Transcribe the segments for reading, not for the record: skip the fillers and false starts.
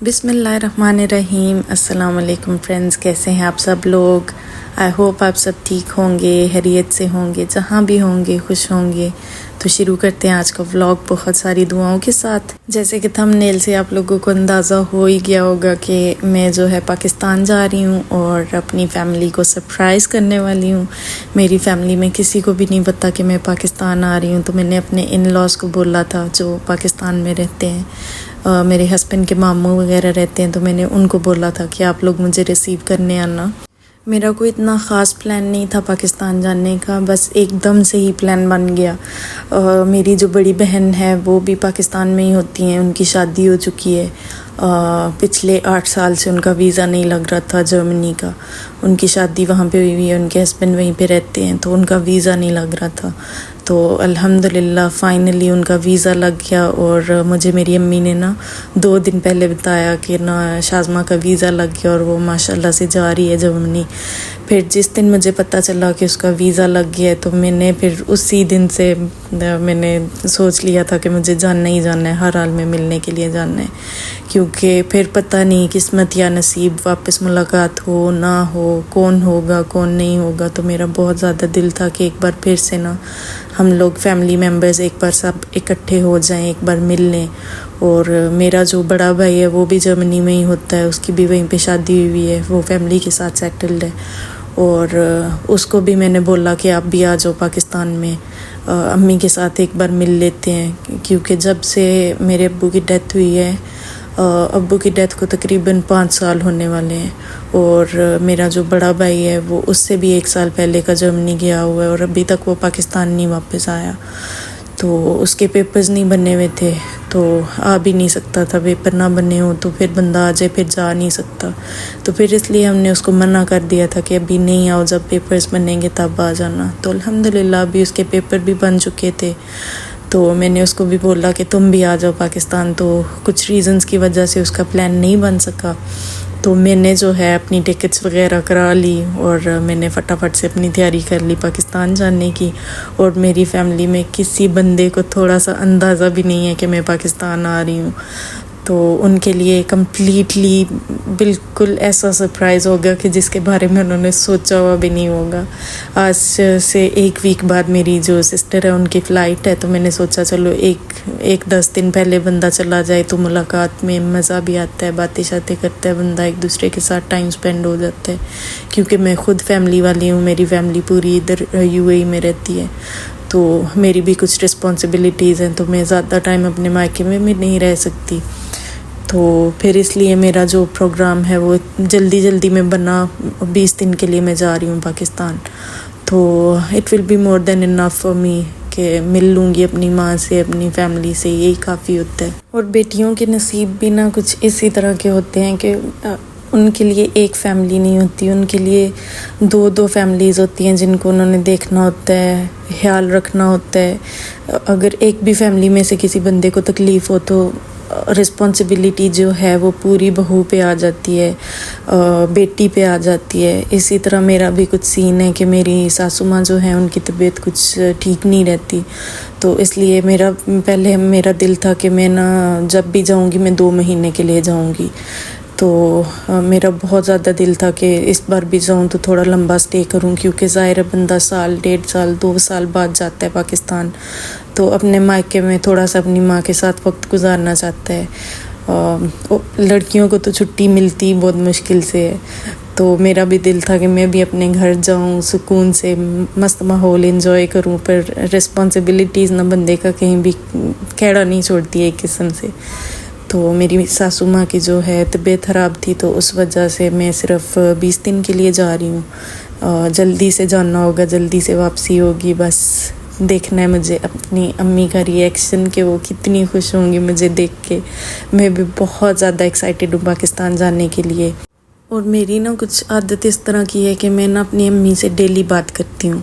بسم اللہ الرحمن الرحیم۔ السلام علیکم فرینڈز، کیسے ہیں آپ سب لوگ؟ آئی ہوپ آپ سب ٹھیک ہوں گے، خیریت سے ہوں گے، جہاں بھی ہوں گے خوش ہوں گے۔ تو شروع کرتے ہیں آج کا ولاگ بہت ساری دعاؤں کے ساتھ۔ جیسے کہ تھمبنیل سے آپ لوگوں کو اندازہ ہو ہی گیا ہوگا کہ میں جو ہے پاکستان جا رہی ہوں اور اپنی فیملی کو سرپرائز کرنے والی ہوں۔ میری فیملی میں کسی کو بھی نہیں پتا کہ میں پاکستان آ رہی ہوں، تو میں نے اپنے ان لاز کو بولا تھا جو پاکستان میں رہتے ہیں، میرے ہسبینڈ کے ماموں وغیرہ رہتے ہیں، تو میں نے ان کو بولا تھا کہ آپ لوگ مجھے ریسیو کرنے آنا۔ میرا کوئی اتنا خاص پلان نہیں تھا پاکستان جانے کا، بس ایک دم سے ہی پلان بن گیا۔ میری جو بڑی بہن ہے وہ بھی پاکستان میں ہی ہوتی ہیں، ان کی شادی ہو چکی ہے۔ پچھلے 8 سال سے ان کا ویزا نہیں لگ رہا تھا جرمنی کا۔ ان کی شادی وہاں پہ ہوئی ہے، ان کے ہسبینڈ وہیں پہ رہتے ہیں، تو ان کا ویزا نہیں لگ رہا تھا۔ تو الحمدللہ فائنلی ان کا ویزا لگ گیا، اور مجھے میری امی نے 2 دن پہلے بتایا کہ شازمہ کا ویزا لگ گیا اور وہ ماشاءاللہ سے جا رہی ہے جرمنی۔ پھر جس دن مجھے پتہ چلا کہ اس کا ویزا لگ گیا ہے، تو میں نے پھر اسی دن سے میں نے سوچ لیا تھا کہ مجھے جاننا ہی جاننا ہے، ہر حال میں ملنے کے لیے جاننا ہے، کیونکہ پھر پتہ نہیں قسمت یا نصیب واپس ملاقات ہو نہ ہو، کون ہوگا کون نہیں ہوگا۔ تو میرا بہت زیادہ دل تھا کہ ایک بار پھر سے ہم لوگ فیملی ممبرز ایک بار سب اکٹھے ہو جائیں، ایک بار مل لیں۔ اور میرا جو بڑا بھائی ہے وہ بھی جرمنی میں ہی ہوتا ہے، اس کی بھی وہیں پہ شادی ہوئی ہے، وہ فیملی کے ساتھ سیٹلڈ ہے، اور اس کو بھی میں نے بولا کہ آپ بھی آ جاؤ پاکستان میں، امی کے ساتھ ایک بار مل لیتے ہیں، کیونکہ جب سے میرے ابو کی ڈیتھ ہوئی ہے، ابو کی ڈیتھ کو تقریباً 5 سال ہونے والے ہیں، اور میرا جو بڑا بھائی ہے وہ اس سے بھی 1 سال پہلے کا جرمنی گیا ہوا ہے، اور ابھی تک وہ پاکستان نہیں واپس آیا۔ تو اس کے پیپرز نہیں بنے ہوئے تھے، تو آ بھی نہیں سکتا تھا، پیپر نہ بنے ہو تو پھر بندہ آ جائے پھر جا نہیں سکتا۔ تو پھر اس لیے ہم نے اس کو منع کر دیا تھا کہ ابھی نہیں آؤ، جب پیپرز بنیں گے تب آ جانا۔ تو الحمدللہ ابھی اس کے پیپر بھی بن چکے تھے، تو میں نے اس کو بھی بولا کہ تم بھی آ جاؤ پاکستان، تو کچھ ریزنز کی وجہ سے اس کا پلان نہیں بن سکا۔ تو میں نے جو ہے اپنی ٹکٹس وغیرہ کرا لی، اور میں نے فٹافٹ سے اپنی تیاری کر لی پاکستان جانے کی، اور میری فیملی میں کسی بندے کو تھوڑا سا اندازہ بھی نہیں ہے کہ میں پاکستان آ رہی ہوں۔ تو ان کے لیے کمپلیٹلی بالکل ایسا سرپرائز ہوگا کہ جس کے بارے میں انہوں نے سوچا ہوا بھی نہیں ہوگا۔ آج سے 1 ویک بعد میری جو سسٹر ہے ان کی فلائٹ ہے، تو میں نے سوچا چلو ایک 10 دن پہلے بندہ چلا جائے تو ملاقات میں مزہ بھی آتا ہے، باتیں شاتیں کرتا ہے بندہ، ایک دوسرے کے ساتھ ٹائم سپینڈ ہو جاتا ہے، کیونکہ میں خود فیملی والی ہوں، میری فیملی پوری ادھر UAE میں رہتی ہے، تو میری بھی کچھ رسپانسبلٹیز ہیں، تو میں زیادہ ٹائم اپنے مائکے میں بھی نہیں رہ سکتی۔ تو پھر اس لیے میرا جو پروگرام ہے وہ جلدی میں بنا، 20 دن کے لیے میں جا رہی ہوں پاکستان۔ تو it will be more than enough for me کہ مل لوں گی اپنی ماں سے، اپنی فیملی سے، یہی کافی ہوتا ہے۔ اور بیٹیوں کے نصیب بھی کچھ اسی طرح کے ہوتے ہیں کہ ان کے لیے ایک فیملی نہیں ہوتی، ان کے لیے 2 فیملیز ہوتی ہیں جن کو انہوں نے دیکھنا ہوتا ہے، خیال رکھنا ہوتا ہے۔ اگر ایک بھی فیملی میں سے کسی بندے کو تکلیف ہو تو رسپانسبلٹی جو ہے وہ پوری بہو پہ آ جاتی ہے، بیٹی پہ آ جاتی ہے۔ اسی طرح میرا بھی کچھ سین ہے کہ میری ساسو ماں جو ہیں ان کی طبیعت کچھ ٹھیک نہیں رہتی، تو اس لیے پہلے میرا دل تھا کہ میں جب بھی جاؤں گی میں 2 مہینے کے لیے جاؤں گی۔ تو میرا بہت زیادہ دل تھا کہ اس بار بھی جاؤں تو تھوڑا لمبا سٹے کروں، کیونکہ ظاہر بندہ 1.5 سال 2 سال بعد جاتا ہے پاکستان، تو اپنے مائکے میں تھوڑا سا اپنی ماں کے ساتھ وقت گزارنا چاہتا ہے۔ لڑکیوں کو تو چھٹی ملتی بہت مشکل سے ہے، تو میرا بھی دل تھا کہ میں بھی اپنے گھر جاؤں، سکون سے مست ماحول انجوائے کروں، پر رسپانسبلٹیز بندے کا کہیں بھی کھیڑا نہیں چھوڑتی ایک قسم سے۔ تو میری ساسو ماں کی جو ہے طبیعت خراب تھی، تو اس وجہ سے میں صرف 20 دن کے لیے جا رہی ہوں۔ جلدی سے جانا ہوگا، جلدی سے واپسی ہوگی، بس دیکھنا ہے مجھے اپنی امی کا ری ایکشن کہ وہ کتنی خوش ہوں گی مجھے دیکھ کے۔ میں بھی بہت زیادہ ایکسائٹیڈ ہوں پاکستان جانے کے لیے۔ اور میری کچھ عادت اس طرح کی ہے کہ میں اپنی امی سے ڈیلی بات کرتی ہوں،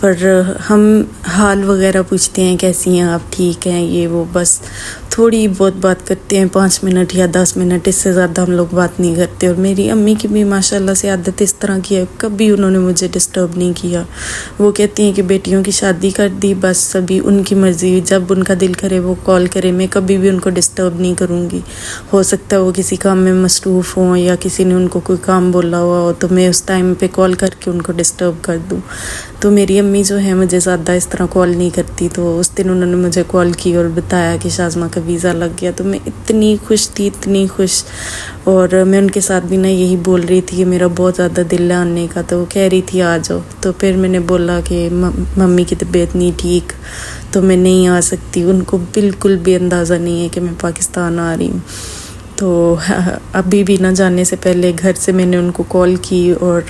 پر ہم حال وغیرہ پوچھتے ہیں کیسی ہیں آپ، ٹھیک ہیں، یہ وہ، بس تھوڑی بہت بات کرتے ہیں 5 منٹ یا 10 منٹ، اس سے زیادہ ہم لوگ بات نہیں کرتے۔ اور میری امی کی بھی ماشاءاللہ سے عادت اس طرح کی ہے، کبھی انہوں نے مجھے ڈسٹرب نہیں کیا۔ وہ کہتی ہیں کہ بیٹیوں کی شادی کر دی، بس ابھی ان کی مرضی، جب ان کا دل کرے وہ کال کرے، میں کبھی بھی ان کو ڈسٹرب نہیں کروں گی۔ ہو سکتا ہے وہ کسی کام میں مصروف ہوں یا کسی نے ان کو کوئی کام بولا ہوا ہو تو میں اس ٹائم پہ کال کر کے ان کو ڈسٹرب کر دوں۔ تو میری امی جو ہے مجھے زیادہ اس طرح کال نہیں کرتی، تو اس دن انہوں نے مجھے کال کی اور بتایا کہ شازمہ کا ویزا لگ گیا، تو میں اتنی خوش تھی، اتنی خوش۔ اور میں ان کے ساتھ بھی نا یہی بول رہی تھی کہ میرا بہت زیادہ دل ہے آنے کا، تو وہ کہہ رہی تھی آ جاؤ۔ تو پھر میں نے بولا کہ ممی کی طبیعت نہیں ٹھیک تو میں نہیں آ سکتی، ان کو بالکل بھی اندازہ نہیں ہے کہ میں پاکستان آ رہی ہوں۔ تو ابھی بھی نہ جانے سے پہلے گھر سے میں نے ان کو کال کی اور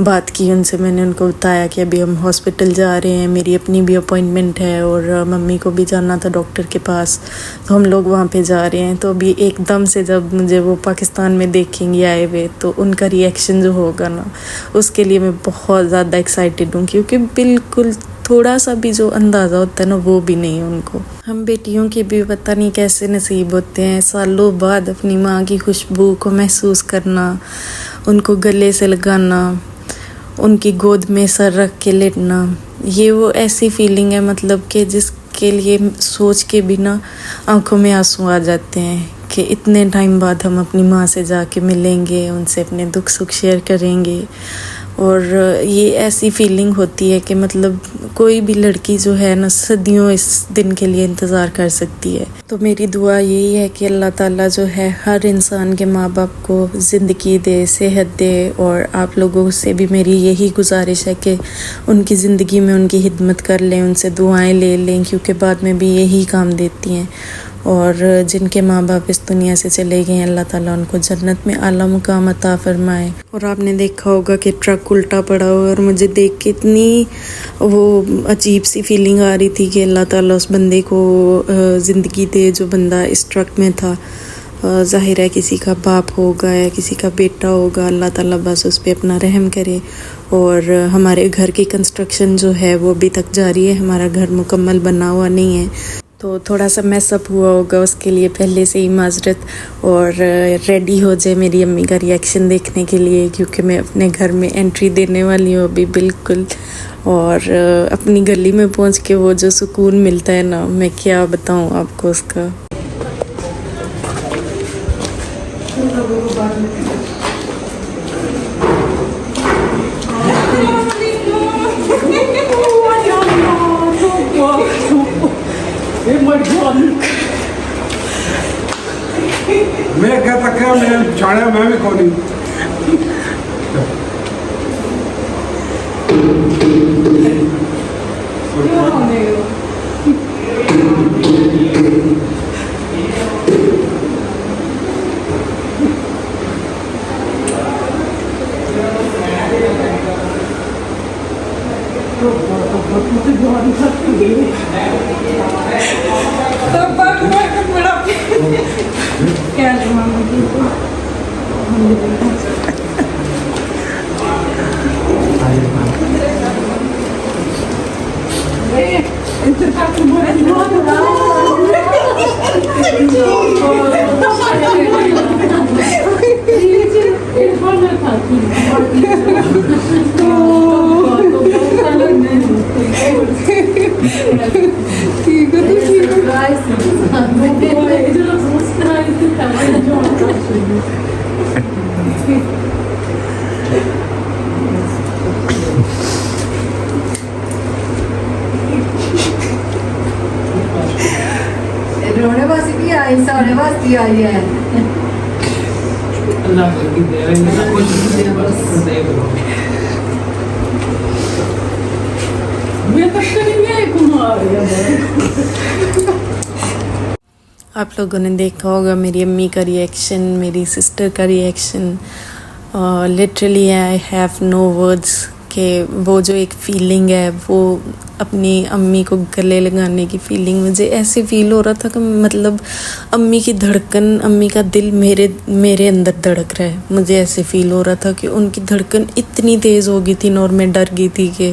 بات کی ان سے، میں نے ان کو بتایا کہ ابھی ہم ہاسپٹل جا رہے ہیں، میری اپنی بھی اپوائنٹمنٹ ہے اور ممی کو بھی جانا تھا ڈاکٹر کے پاس، تو ہم لوگ وہاں پہ جا رہے ہیں۔ تو ابھی ایک دم سے جب مجھے وہ پاکستان میں دیکھیں گے آئے ہوئے تو ان کا ری ایکشن جو ہوگا نا، اس کے لیے میں بہت زیادہ ایکسائٹیڈ ہوں، کیونکہ بالکل تھوڑا سا بھی جو اندازہ ہوتا ہے نا وہ بھی نہیں ان کو۔ ہم بیٹیوں کے بھی پتہ نہیں کیسے نصیب ہوتے ہیں، سالوں بعد اپنی ماں کی خوشبو کو محسوس کرنا، ان کو گلے سے لگانا، ان کی گود میں سر رکھ کے لیٹنا، یہ وہ ایسی فیلنگ ہے مطلب کہ جس کے لیے سوچ کے بھی نا آنکھوں میں آنسو آ جاتے ہیں کہ اتنے ٹائم بعد ہم اپنی ماں سے جا کے ملیں گے، ان سے اپنے دکھ سکھ شیئر کریں گے۔ اور یہ ایسی فیلنگ ہوتی ہے کہ مطلب کوئی بھی لڑکی جو ہے نا صدیوں اس دن کے لیے انتظار کر سکتی ہے۔ تو میری دعا یہی ہے کہ اللہ تعالیٰ جو ہے ہر انسان کے ماں باپ کو زندگی دے، صحت دے، اور آپ لوگوں سے بھی میری یہی گزارش ہے کہ ان کی زندگی میں ان کی خدمت کر لیں، ان سے دعائیں لے لیں، کیونکہ بعد میں بھی یہی کام دیتی ہیں۔ اور جن کے ماں باپ اس دنیا سے چلے گئے ہیں اللہ تعالیٰ ان کو جنت میں اعلیٰ مقام عطا فرمائے۔ اور آپ نے دیکھا ہوگا کہ ٹرک الٹا پڑا ہوا، اور مجھے دیکھ کے اتنی وہ عجیب سی فیلنگ آ رہی تھی کہ اللہ تعالیٰ اس بندے کو زندگی دے جو بندہ اس ٹرک میں تھا۔ ظاہر ہے کسی کا باپ ہوگا یا کسی کا بیٹا ہوگا، اللہ تعالیٰ بس اس پہ اپنا رحم کرے۔ اور ہمارے گھر کی کنسٹرکشن جو ہے وہ ابھی تک جاری ہے، ہمارا گھر مکمل بنا ہوا نہیں ہے، تو تھوڑا سا میس اپ ہوا ہوگا، اس کے لیے پہلے سے ہی معذرت۔ اور ریڈی ہو جائے میری امی کا ری ایکشن دیکھنے کے لیے، کیونکہ میں اپنے گھر میں انٹری دینے والی ہوں ابھی بالکل۔ اور اپنی گلی میں پہنچ کے وہ جو سکون ملتا ہے نا، میں کیا بتاؤں آپ کو اس کا۔ میں کہتا کہ میں چھاڑیا میں بھی کھولی رونے واسی بھی آئی، سارے واسی آئی ہے۔ اللہ کی دے رہے ہیں کچھ بس دیکھ لو میں تک نہیں کمار آپ لوگوں نے دیکھا ہوگا میری امی کا ری ایکشن، میری سسٹر کا reaction, literally I have no words کہ وہ جو ایک فیلنگ ہے، وہ اپنی امی کو گلے لگانے کی فیلنگ، مجھے ایسے فیل ہو رہا تھا کہ مطلب امی کی دھڑکن، امی کا دل میرے اندر دھڑک رہا ہے۔ مجھے ایسے فیل ہو رہا تھا کہ ان کی دھڑکن اتنی تیز ہو گئی تھی نا، اور میں ڈر گئی تھی کہ